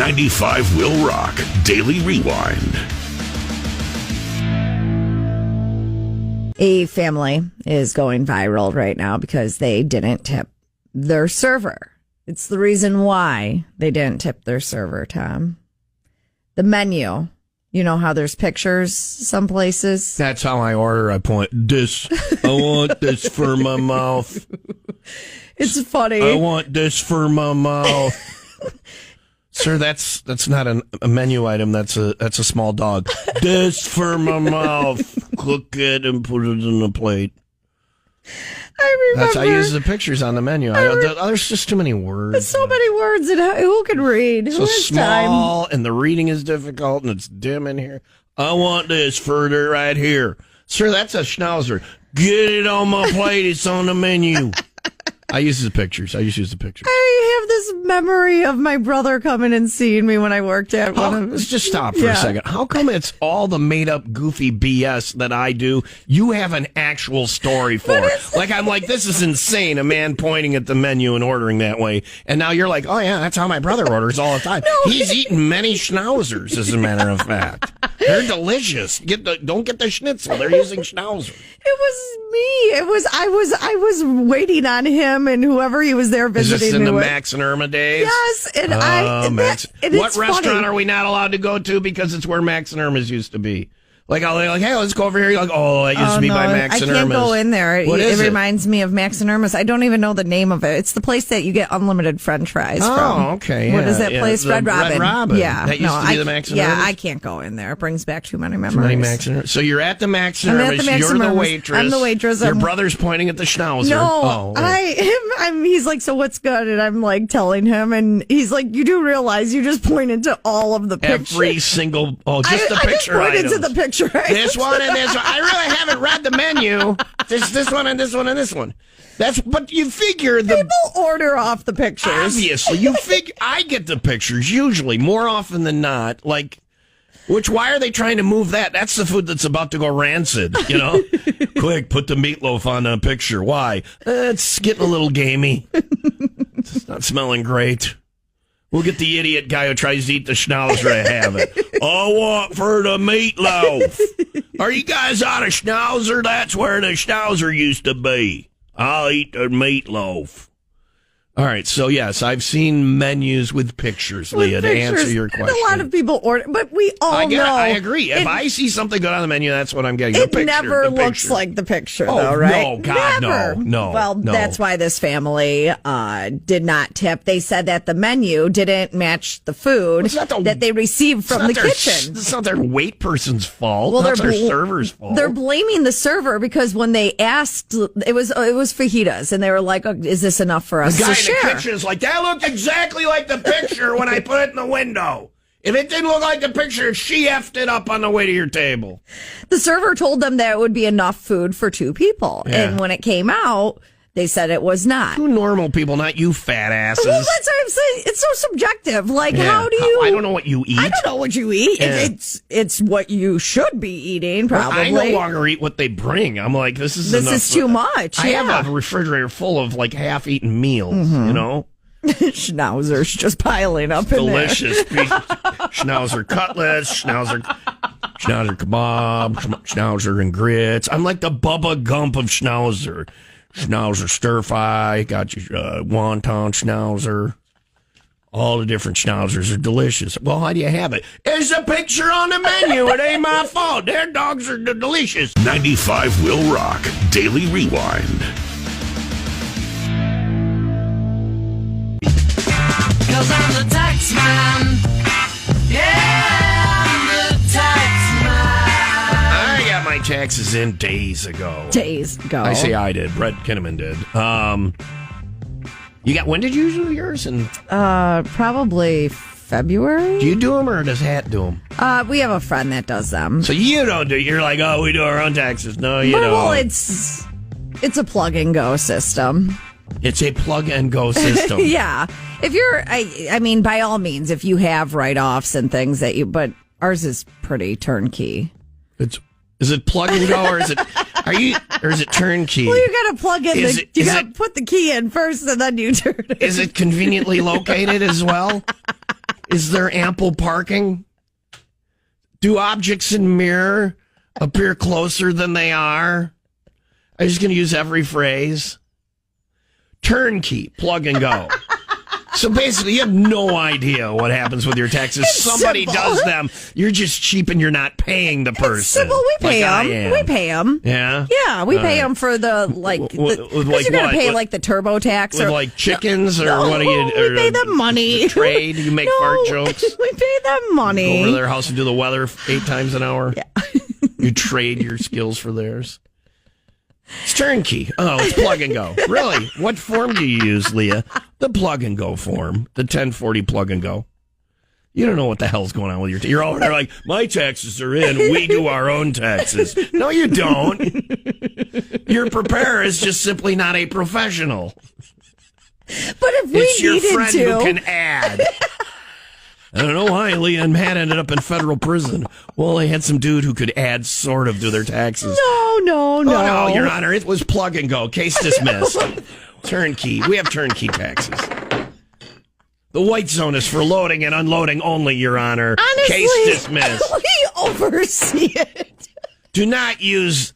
95 Will Rock Daily Rewind. A family is going viral right now because they didn't tip their server. It's the reason why they didn't tip their server, Tom. The menu. You know how there's pictures some places? That's how I order. I point this. I want this for my mouth. It's funny. I want this for my mouth. Sir, that's not a menu item. That's a small dog. This for my mouth. Cook it and put it in a plate. I remember. I use the pictures on the menu. There's just too many words. There's so many words, and who can read? Who so has small, time? and the reading is difficult, and it's dim in here. I want this further right here. Sir, that's a schnauzer. Get it on my plate. It's on the menu. I use the pictures. I just use the pictures. I have this memory of my brother coming and seeing me when I worked at one of... Let's just stop for a second. How come it's all the made-up, goofy BS that I do? You have an actual story for it. Like, I'm like, this is insane, a man pointing at the menu and ordering that way. And now you're like, oh, yeah, that's how my brother orders all the time. He's eaten many schnauzers, as a matter of fact. They're delicious. Don't get the schnitzel. They're using schnauzer. It was me. I was waiting on him and whoever he was there visiting. Is this in the Max and Irma days? Yes, and what restaurant are we not allowed to go to because it's where Max and Irma's used to be? Like, hey, let's go over here. You're like, that used to be by Max and Irma's. I can't go in there. It reminds me of Max and Irma's. I don't even know the name of it. It's the place that you get unlimited French fries from. Oh, okay. What is that place? Red Robin. Red Robin. Yeah. That used to be the Max and Irma's? Yeah, I can't go in there. It brings back too many memories. Too many Max and Irma's. So you're at the Max and Irma's. You're the waitress. I'm the waitress. Your brother's pointing at the schnauzer. No, he's like, so what's good? And I'm like telling him, and he's like, you do realize you just pointed to all of the pictures. Every single, just the picture I items. just pointed to the picture items. This one and this one. I really haven't read the menu. This one and this one and this one. But you figure people order off the pictures. Obviously, you figure I get the pictures usually more often than not. Like, why are they trying to move that? That's the food that's about to go rancid. You know, quick, put the meatloaf on a picture. Why? It's getting a little gamey. It's not smelling great. We'll get the idiot guy who tries to eat the schnauzer to have it. I want for the meatloaf. Are you guys out of schnauzer? That's where the schnauzer used to be. I'll eat the meatloaf. All right, so yes, I've seen menus with pictures, Leah, to answer your question. A lot of people order, but we all know. I agree. If I see something good on the menu, that's what I'm getting. It never looks like the picture, though, right? No, God, never. No. Well, that's why this family did not tip. They said that the menu didn't match the food that they received from the kitchen. It's not their wait person's fault. Well, it's their server's fault. They're blaming the server because when they asked, it was fajitas, and they were like, "Is this enough for us to share?" The kitchen is like, that looked exactly like the picture when I put it in the window. If it didn't look like the picture, she effed it up on the way to your table. The server told them that it would be enough food for 2 people. Yeah. And when it came out, they said it was not. 2 normal people, not you fat asses. Well, that's what I'm saying. It's so subjective. Like, how do you... I don't know what you eat. I don't know what you eat. Yeah. It's what you should be eating, probably. Well, I no longer eat what they bring. I'm like, this is too much. I have a refrigerator full of, like, half-eaten meals, you know? Schnauzers just piling up in there. Delicious. Schnauzer cutlets, schnauzer kebab, schnauzer and grits. I'm like the Bubba Gump of schnauzer. Schnauzer stir fry, got your wonton schnauzer. All the different schnauzers are delicious. Well, how do you have it? There's a picture on the menu. It ain't my fault. Their dogs are delicious. 95 Will Rock Daily Rewind. 'Cause I'm the tax man. Yeah, I'm the tax man. I got my taxes in days ago. I say I did. Brett Kinnaman did. When did you do yours? Probably February. Do you do them or does Hat do them? We have a friend that does them. So you don't do. You're like, oh, we do our own taxes. No, you don't. Well, it's a plug and go system. It's a plug and go system. Yeah. If you're, I mean, by all means, if you have write-offs and things but ours is pretty turnkey. Is it plug and go or is it turnkey? Well, you got to plug in you got to put the key in first and then you turn it. Is it conveniently located as well? Is there ample parking? Do objects in mirror appear closer than they are? I'm just going to use every phrase. Turnkey, plug and go. So basically, you have no idea what happens with your taxes. Somebody simple. does them. You're just cheap and you're not paying the person. Simple. We pay like them. We pay them. Yeah? Yeah, we pay them for the, like, With because like you're going what? to pay, With- like, the turbo tax. With or like chickens or No, what do you... we pay them money. Trade? You make fart jokes? We pay them money. Go over to their house and do the weather 8 times an hour? Yeah. You trade your skills for theirs? It's turnkey. Oh, it's plug and go. Really? What form do you use, Leah? The plug and go form. The 1040 plug and go. You don't know what the hell's going on with your... You're all there like, my taxes are in. We do our own taxes. No, you don't. Your preparer is just simply not a professional. But if we It's your needed friend to... who can add. I don't know why Leah and Matt ended up in federal prison. Well, they had some dude who could add sort of to their taxes. No. Oh, no, Your Honor, it was plug and go. Case dismissed. Turnkey. We have turnkey taxes. The white zone is for loading and unloading only, Your Honor. Honestly, Case dismissed. we oversee it. Do not use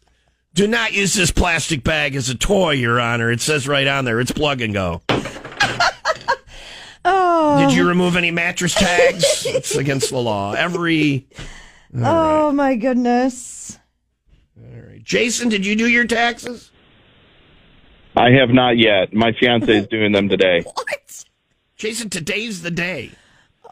this plastic bag as a toy, Your Honor. It says right on there. It's plug and go. Oh. Did you remove any mattress tags? It's against the law. Oh, my goodness. All right. Jason, did you do your taxes? I have not yet. My fiance is doing them today. What? Jason, today's the day.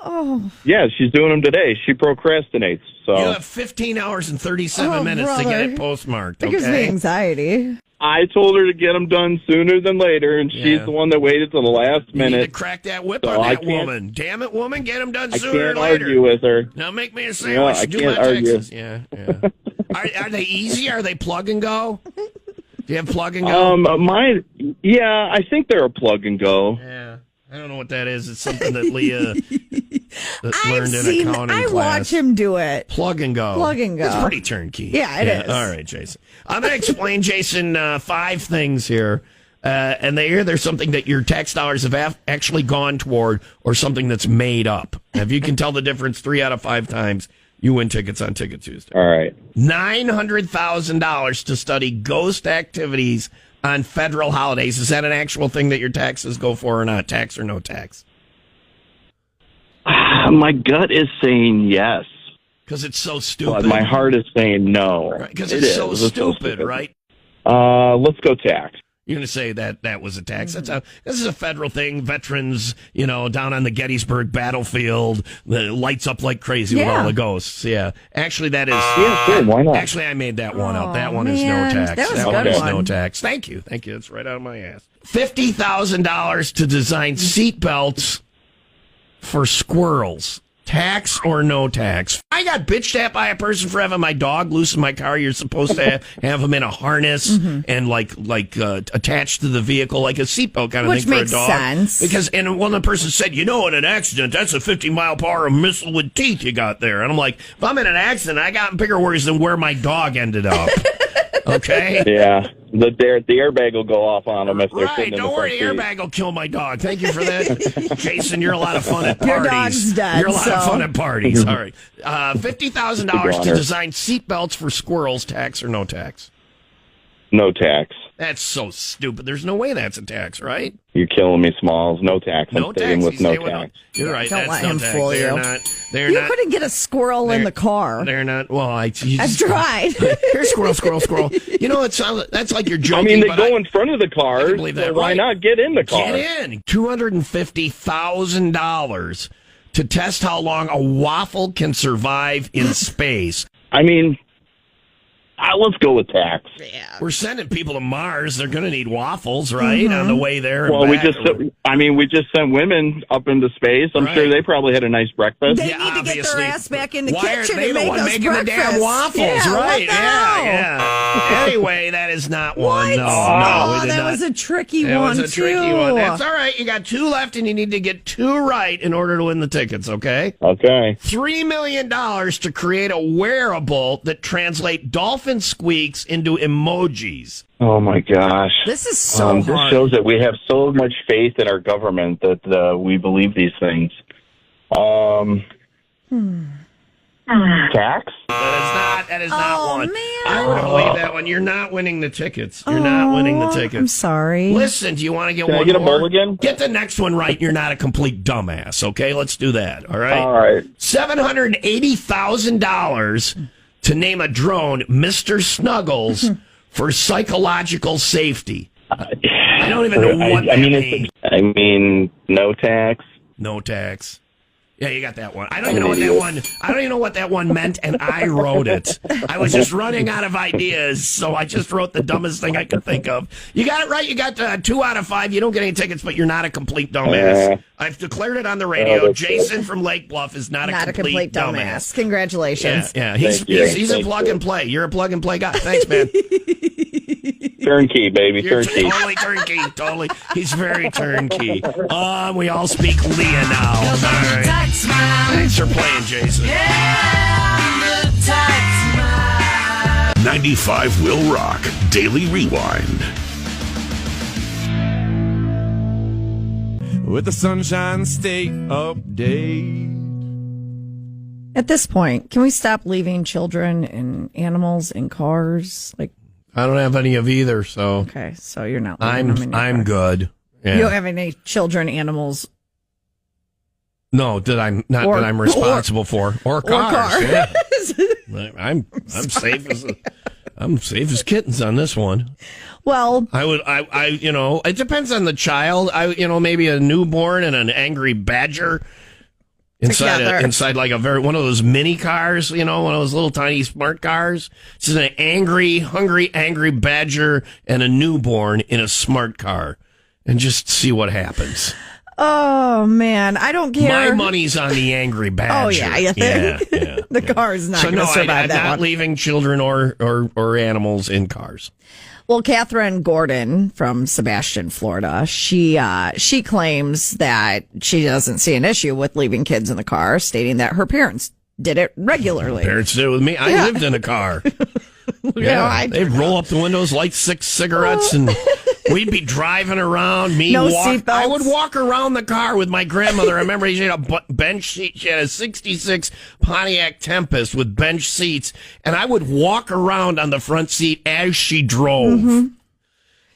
Oh. Yeah, she's doing them today. She procrastinates. So You have 15 hours and 37 minutes to get it postmarked, That gives me okay? anxiety. I told her to get them done sooner than later, and she's Yeah. the one that waited till the last You need to minute. crack that whip So on I that can't- woman. Damn it, woman, get them done I sooner can't or later. argue with her. Now make me a Yeah, sandwich. I Do can't my argue. taxes. Yeah. Are they easy? Are they plug and go? Do you have plug and go? Mine, yeah, I think they're a plug and go. Yeah. I don't know what that is. It's something that Leah I've learned in seen. accounting I class. watch him do it. Plug and go. Plug and go. It's pretty turnkey. Yeah, it is. All right, Jason. I'm going to explain, Jason, 5 things here. And there's something that your tax dollars have actually gone toward or something that's made up. If you can tell the difference 3 out of 5 times, you win tickets on Ticket Tuesday. All right. $900,000 to study ghost activities on federal holidays. Is that an actual thing that your taxes go for or not? Tax or no tax? My gut is saying yes, Because it's so but stupid. my heart is saying no. Because It it's is. so It's stupid, right? Let's go tax. You're going to say that was a tax. That's this is a federal thing. Veterans, down on the Gettysburg battlefield, the lights up like crazy with Yeah. all the ghosts. Yeah. Actually, that is. Yeah, sure. Why not? Actually, I made that one up. That Oh, one is no man. tax. That was a one good is one. no tax. Thank you. It's right out of my ass. $50,000 to design seat belts for squirrels. Tax or no tax? I got bitched at by a person for having my dog loose in my car. You're supposed to have him in a harness and like attached to the vehicle, like a seatbelt kind of Which thing for makes a dog. sense. And one of the person said, in an accident, that's a 50-mile-per-hour missile with teeth you got there. And I'm like, if I'm in an accident, I got bigger worries than where my dog ended up. Okay. Yeah, the airbag will go off on them if they're Right, sitting in don't the worry, front the seat. airbag will kill my dog. Thank you for that. Jason, you're a lot of fun at Your parties. dog's dead, You're a lot of so- fun at parties. All right. $50,000 to honor. design seat belts for squirrels, tax or no tax? No tax. That's so stupid. There's no way that's a tax, right? You're killing me, Smalls. No tax. I'm No staying tax. with You no stay with tax. You're right. Don't That's let no him tax. fool They're you. not. They're You not. couldn't get a squirrel in They're- the car. They're not. Well, I've tried. Here's squirrel. That's like you're I joking. mean, they but go in front of the car. can believe that, So why right. not get in the car? Get in. $250,000 to test how long a waffle can survive in space. I mean, let's go with tax. We're sending people to Mars. They're going to need waffles, right? On the way there. and Well, we back. just sent women up into space. I'm Right. sure they probably had a nice breakfast. They need to get obviously. their ass back in the Why are kitchen they and the make one us making breakfast. the damn waffles? Yeah, right? What the hell? Yeah. Anyway, that is not one. What? No, Oh, we did that not. was a tricky That one, was a tricky one. too. That's all right. You got 2 left, and you need to get 2 right in order to win the tickets. Okay. Okay. $3 million to create a wearable that translate dolphin squeaks into emojis. Oh my gosh. This is so This hard. shows that we have so much faith in our government that we believe these things. Tax? That is not one. Man. I would have believed that one. You're not winning the tickets. You're not winning the tickets. I'm sorry. Listen, do you want to get Can I one get a more? mulligan? Get the next one right. You're not a complete dumbass. Okay, let's do that. All right. All right. $780,000 to name a drone, Mr. Snuggles, for psychological safety. I don't even know what that means. I mean, no tax. No tax. Yeah, you got that one. I don't even know what that one. I don't even know what that one meant, and I wrote it. I was just running out of ideas, so I just wrote the dumbest thing I could think of. You got it right. You got 2 out of 5. You don't get any tickets, but you're not a complete dumbass. I've declared it on the radio. Jason from Lake Bluff is not a complete dumbass. Congratulations. Yeah. He's a plug and play. You're a plug and play guy. Thanks, man. Turnkey, baby. You're Turnkey. totally turnkey. Totally. He's very turnkey. We all speak Leah now. All right. Thanks for playing, Jason. Yeah, the tax man. 95 Will Rock Daily Rewind. With the Sunshine State update. At this point, can we stop leaving children and animals in cars? Like, I don't have any of either, so okay, so you're not leaving them in your I'm car. good. Yeah. You don't have any children, animals, No, that I'm responsible for, or cars. Yeah. I'm safe as kittens on this one. Well, I it depends on the child. Maybe a newborn and an angry badger inside like one of those mini cars, one of those little tiny smart cars. It's just an angry, hungry, angry badger and a newborn in a smart car, and just see what happens. oh man, I don't care. My money's on the angry badger. Oh yeah, you think? Yeah. The car is not going to survive I'm that not one. leaving children or animals in cars. Well, Catherine Gordon from Sebastian, Florida, she claims that she doesn't see an issue with leaving kids in the car, stating that her parents did it regularly. Parents did it with me. I lived in a car. They'd roll up the windows, light 6 cigarettes, and we'd be driving around. No seatbelts. I would walk around the car with my grandmother. I remember she had a bench seat. She had a 66 Pontiac Tempest with bench seats, and I would walk around on the front seat as she drove. Mm-hmm.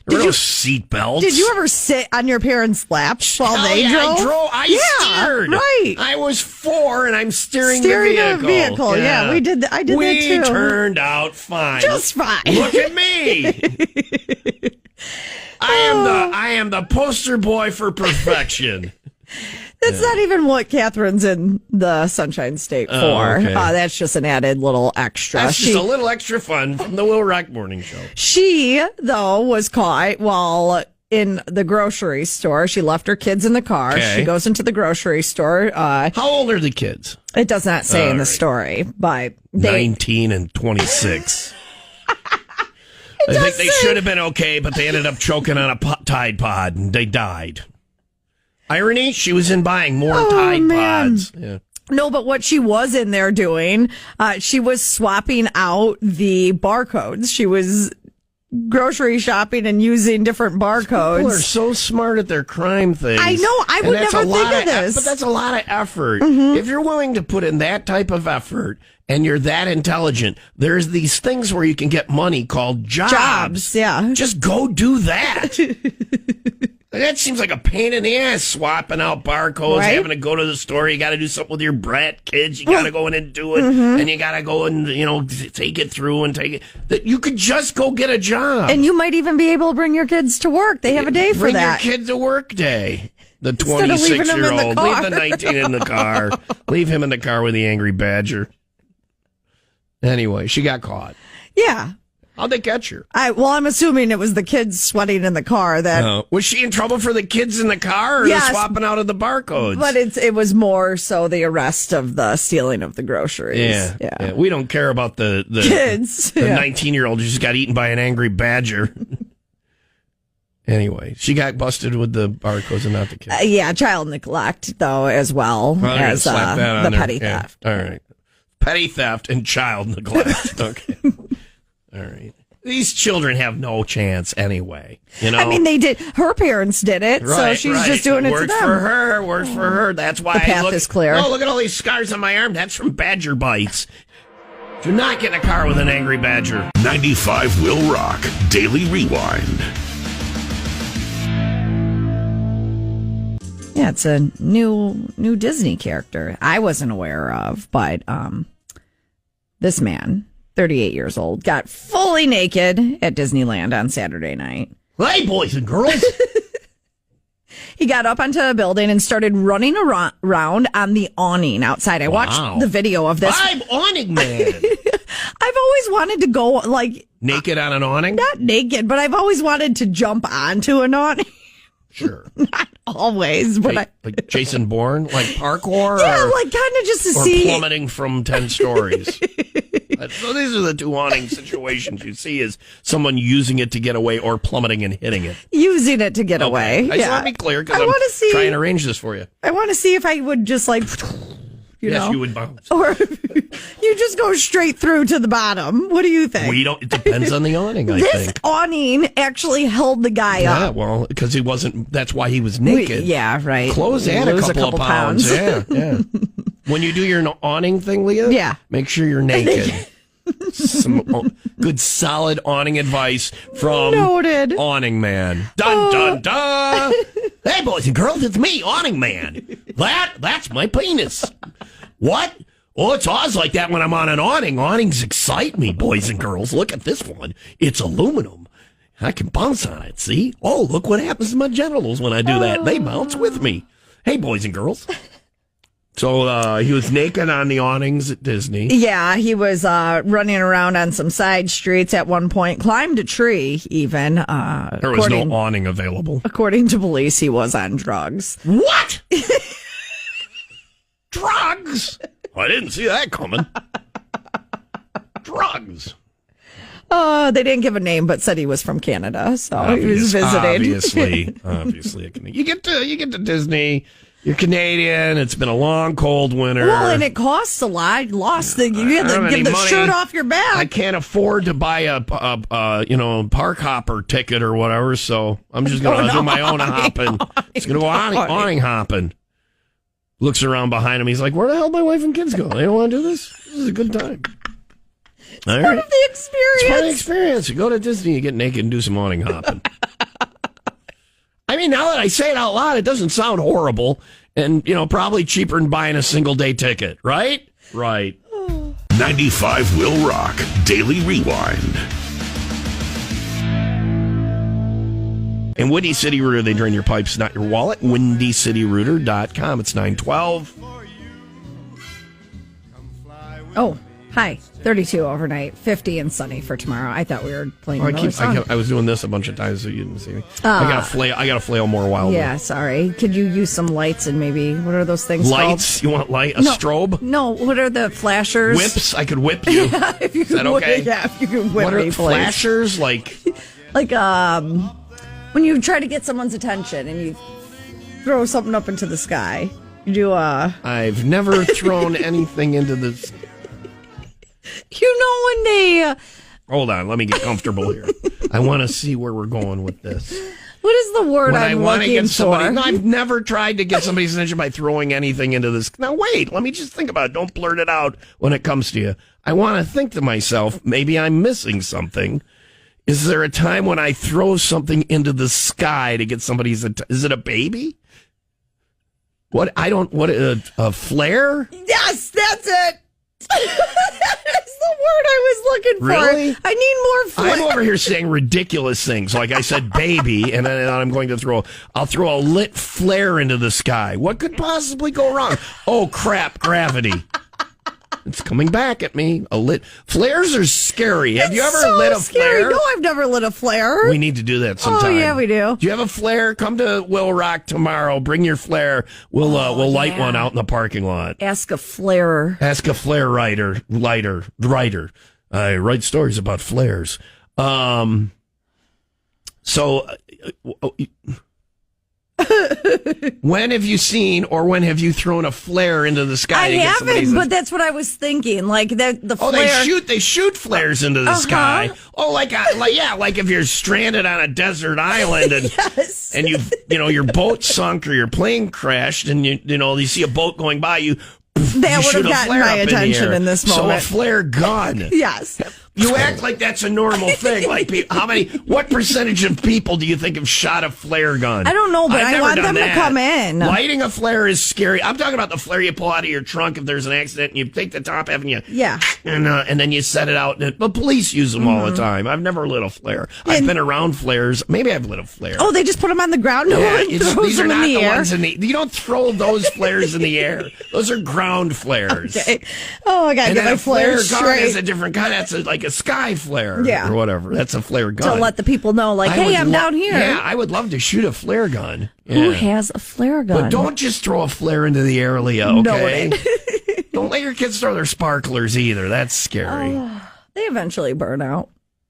There were no seatbelts. Did you ever sit on your parents' laps while they I drove? I steered. Right. I was 4 and I'm steering the a vehicle. vehicle. Yeah, we did. I did that too. We turned out fine. Just fine. Look at me. I am the poster boy for perfection. That's not even what Catherine's in the Sunshine State for. okay. That's just an added little extra. That's just a little extra fun from the Will Rock Morning Show. She, though, was caught while in the grocery store. She left her kids in the car. Okay. She goes into the grocery store. How old are the kids? It does not say in the right. story, but they 19 and 26. I think they should have been okay, but they ended up choking on a Tide Pod and they died. Irony, she was in buying more Tide Pods. Yeah. No, but what she was in there doing, she was swapping out the barcodes. She was grocery shopping and using different barcodes. People are so smart at their crime things. I know. I would never think of this. But that's a lot of effort. Mm-hmm. If you're willing to put in that type of effort and you're that intelligent, there's these things where you can get money called jobs. Yeah. Just go do that. That seems like a pain in the ass, swapping out barcodes, Right? having to go to the store. You got to do something with your brat kids. You got to go in and do it. Mm-hmm. And you got to go and, take it through and take it. That you could just go get a job. And you might even be able to bring your kids to work. They have a day for Bring that. your kid to work day. The Instead of leaving him in the 26-year-old. car. Leave the 19 in the car. Leave him in the car with the angry badger. Anyway, she got caught. Yeah. How'd they catch her? I'm assuming it was the kids sweating in the car that. Was she in trouble for the kids in the car or Yes. the swapping out of the barcodes? But it was more so the arrest of the stealing of the groceries. Yeah. We don't care about the Kids. The Yeah. 19-year-old who just got eaten by an angry badger. Anyway, she got busted with the barcodes and not the kids. Child neglect, though, as well Well, as slap that on the there. petty Yeah. theft. All right. Petty theft and child neglect. Okay. All right. These children have no chance anyway. You know, I mean, they did. Her parents did it, so she's just doing it to them. Works for her. That's why the path is clear. Oh, look at all these scars on my arm. That's from badger bites. Do not get in a car with an angry badger. 95 Will Rock Daily Rewind. Yeah, it's a new Disney character I wasn't aware of, but this man, 38 years old, got fully naked at Disneyland on Saturday night. Hey, boys and girls. He got up onto a building and started running around on the awning outside. I watched the video of this. I'm awning man. I've always wanted to go, like... Naked on an awning? Not naked, but I've always wanted to jump onto an awning. Sure. Not always, but like Jason Bourne? Like parkour? Yeah, or, like kind of just to or see... plummeting from 10 stories. So these are the two awning situations you see is someone using it to get away or plummeting and hitting it. Using it to get away. I just want to be clear because I'm trying to arrange this for you. I want to see if I would just like... Yes, you would bounce. Or you just go straight through to the bottom. What do you think? It depends on the awning, I think. This awning actually held the guy up. Yeah, well, because he wasn't, that's why he was naked. Yeah, right. Clothes add a couple of pounds. Yeah. When you do your awning thing, Leah, make sure you're naked. Some good solid awning advice from Noted. Awning Man. Dun, dun, dun. Hey, boys and girls, it's me, Awning Man. That's my penis. What? Oh, it's always like that when I'm on an awning. Awnings excite me, boys and girls. Look at this one. It's aluminum. I can bounce on it, see? Oh, look what happens to my genitals when I do that. They bounce with me. Hey, boys and girls. So he was naked on the awnings at Disney. Yeah, he was running around on some side streets at one point, climbed a tree even. There was no awning available. According to police, he was on drugs. What? Drugs? I didn't see that coming. Drugs. They didn't give a name, but said he was from Canada, so he was visiting. Obviously, you get to Disney. You're Canadian. It's been a long, cold winter. Well, and it costs a lot. You had to get the shirt off your back. I can't afford to buy a park hopper ticket or whatever, so I'm just going to do my own hopping. It's going to go awning hopping. Looks around behind him. He's like, where the hell did my wife and kids go? They don't want to do this? This is a good time. All right. Part of the experience. It's part of the experience. You go to Disney, you get naked and do some awning hopping. I mean, now that I say it out loud, it doesn't sound horrible. And, probably cheaper than buying a single-day ticket, right? Right. 95 Will Rock Daily Rewind. In Windy City Rooter, they drain your pipes, not your wallet. WindyCityRooter.com. It's 9:12. Oh, hi. 32 overnight, 50 and sunny for tomorrow. I thought we were playing another song. I was doing this a bunch of times so you didn't see me. I got to flail more wildly. Yeah, sorry. Could you use some lights and maybe, what are those things lights? called? You want light? Strobe? No, what are the flashers? Whips? I could whip you. Yeah, if you Is that okay? Yeah, if you could whip what are me, please. flashers? Like, when you try to get someone's attention and you throw something up into the sky. You do I've never thrown anything into this. When they... Hold on, let me get comfortable here. I want to see where we're going with this. What is the word when I'm looking for? No, I've never tried to get somebody's attention by throwing anything into this. Now, wait, let me just think about it. Don't blurt it out when it comes to you. I want to think to myself, maybe I'm missing something. Is there a time when I throw something into the sky to get somebody's attention? Is it a baby? A flare? Yes, that's it. That's the word I was looking for. Really? I need more flare. I'm over here saying ridiculous things. Like I said, baby, and then I'm going to I'll throw a lit flare into the sky. What could possibly go wrong? Oh, crap, gravity. It's coming back at me. Flares are scary. Have you ever lit a flare? No, I've never lit a flare. We need to do that sometime. Oh, yeah, we do. Do you have a flare? Come to Will Rock tomorrow. Bring your flare. We'll light one out in the parking lot. Ask a flare writer. I write stories about flares. When have you seen or when have you thrown a flare into the sky? I to get haven't, somebody's- but that's what I was thinking. Like the Oh, flare. they shoot flares into the sky. Oh, like if you're stranded on a desert island and Yes. and your boat sunk or your plane crashed and you see a boat going by you. That you would shoot have a gotten flare my up in the attention air. in this So a moment. flare gun. Yes. You act like that's a normal thing. Like, what percentage of people do you think have shot a flare gun? I don't know, but I've I never want done them to that. come in. Lighting a flare is scary. I'm talking about the flare you pull out of your trunk if there's an accident and you take the top half and you, Yeah. and then you set it out. But police use them all the time. I've never lit a flare. I've been around flares. Maybe I've lit a flare. Oh, they just put them on the ground. No one throws These are them in not the the air. ones in the. You don't throw those flares in the air. Those are ground flares. Okay. Oh, I gotta And get then my a flare flare gun is straight a different kind. That's like a sky flare, Yeah. or whatever. That's a flare to gun. let the people know, like, I hey, would I'm down here. Yeah, I would love to shoot a flare gun. Who Yeah. has a flare gun? But don't just throw a flare into the air, Leah. Okay. Don't let your kids throw their sparklers either. That's scary. They eventually burn out.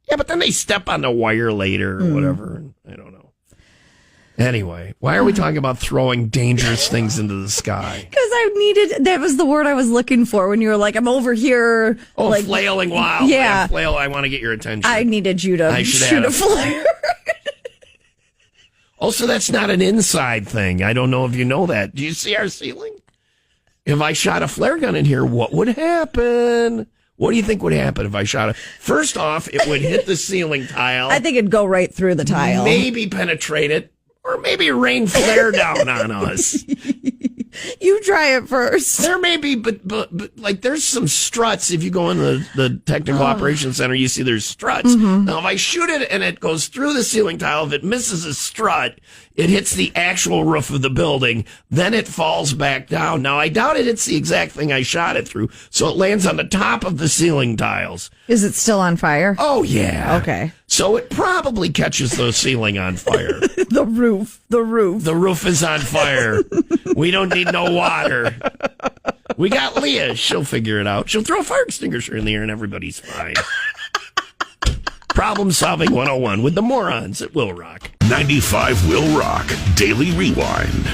Yeah, but then they step on the wire later or whatever. I don't know. Anyway, why are we talking about throwing dangerous things into the sky? Because that was the word I was looking for when you were like, I'm over here. Oh, like, flailing wild. Yeah. Flail, I want to get your attention. I needed you to I should shoot add a a- flare. Also, that's not an inside thing. I don't know if you know that. Do you see our ceiling? If I shot a flare gun in here, what would happen? What do you think would happen if I shot it? First off, it would hit the ceiling tile. I think it'd go right through the tile. Maybe penetrate it, or maybe rain flare down on us. You try it first. There may be, but like there's some struts. If you go in the technical operations center, you see there's struts. Now, if I shoot it and it goes through the ceiling tile, if it misses a strut, it hits the actual roof of the building. Then it falls back down. Now, I doubt it hits the exact thing I shot it through, so it lands on the top of the ceiling tiles. Is it still on fire? Oh yeah. Okay. So it probably catches the ceiling on fire. The roof. The roof is on fire. We don't need no water. We got Leah. She'll figure it out. She'll throw a fire extinguisher in the air and everybody's fine. Problem solving 101 with the morons at WIIL Rock. 95 Will Rock Daily Rewind.